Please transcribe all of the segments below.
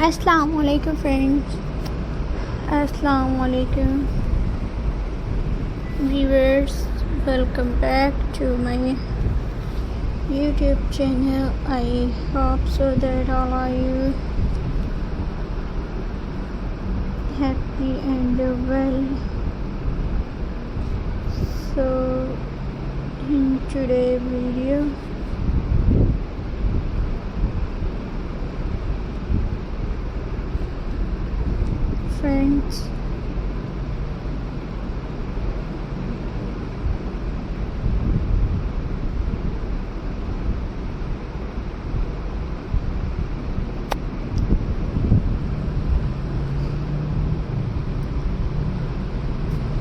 Assalamu alaikum friends. Assalamu alaikum viewers. Welcome back to my YouTube channel. I hope so that all are you happy and well. So in today's video friends,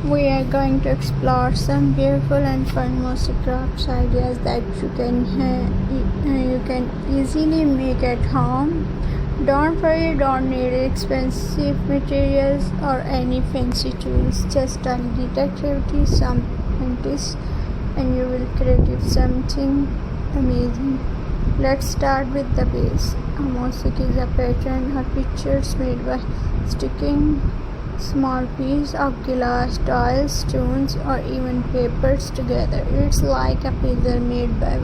we are going to explore some beautiful and fun Moasic crafts ideas that you can easily make at home. Don't worry, you don't need expensive materials or any fancy tools. Just a little activity, some practice, and you will create something amazing. Let's start with the base. A mosaic is a pattern or pictures made by sticking small pieces of glass, tiles, stones, or even papers together. It's like a puzzle made by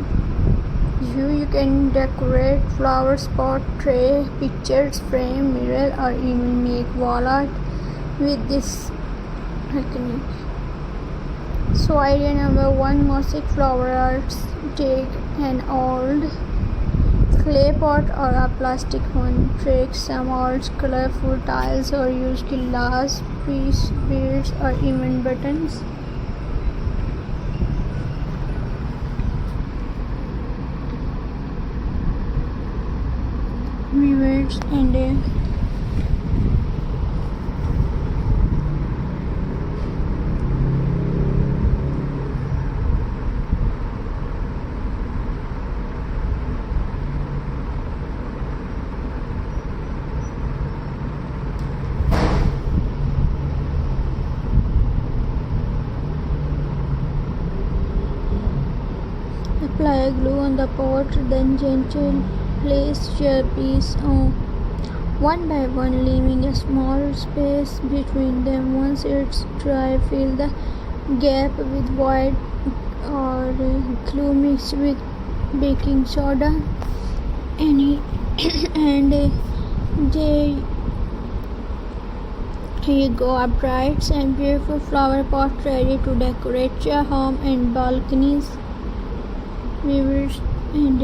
you can decorate flowers, pot, tray, pictures, frame, mirror, or even make wall art with this technique. So idea number 1, mosaic flower arts. Take an old clay pot or a plastic one. Take some old colorful tiles or use glass piece, beads, or even buttons. Viewers and apply glue on the pot, then gently place your piece on one by one, leaving a small space between them. Once it's dry, fill the gap with white or glue mixed with baking soda. And there you go, a bright and beautiful flower pot ready to decorate your home and balconies. Viewers and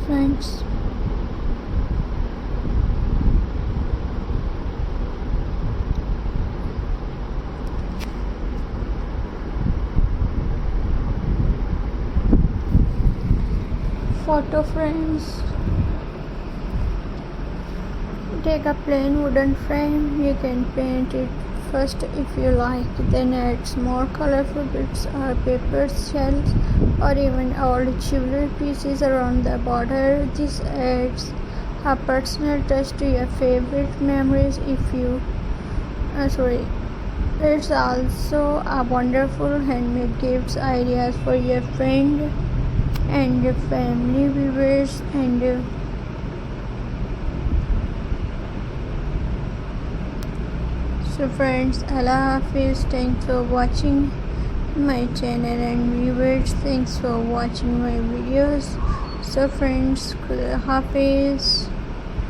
friends. Photo frames. Take a plain wooden frame. You can paint it first if you like, then add more colorful bits or paper shells or even old jewelry pieces around the border. This adds a personal touch to your favorite memories. It's also a wonderful handmade gifts ideas for your friend and your family. Viewers and so friends, Allah Hafiz. Thanks for watching my channel, and viewers, thanks for watching my videos. So friends, Allah Hafiz.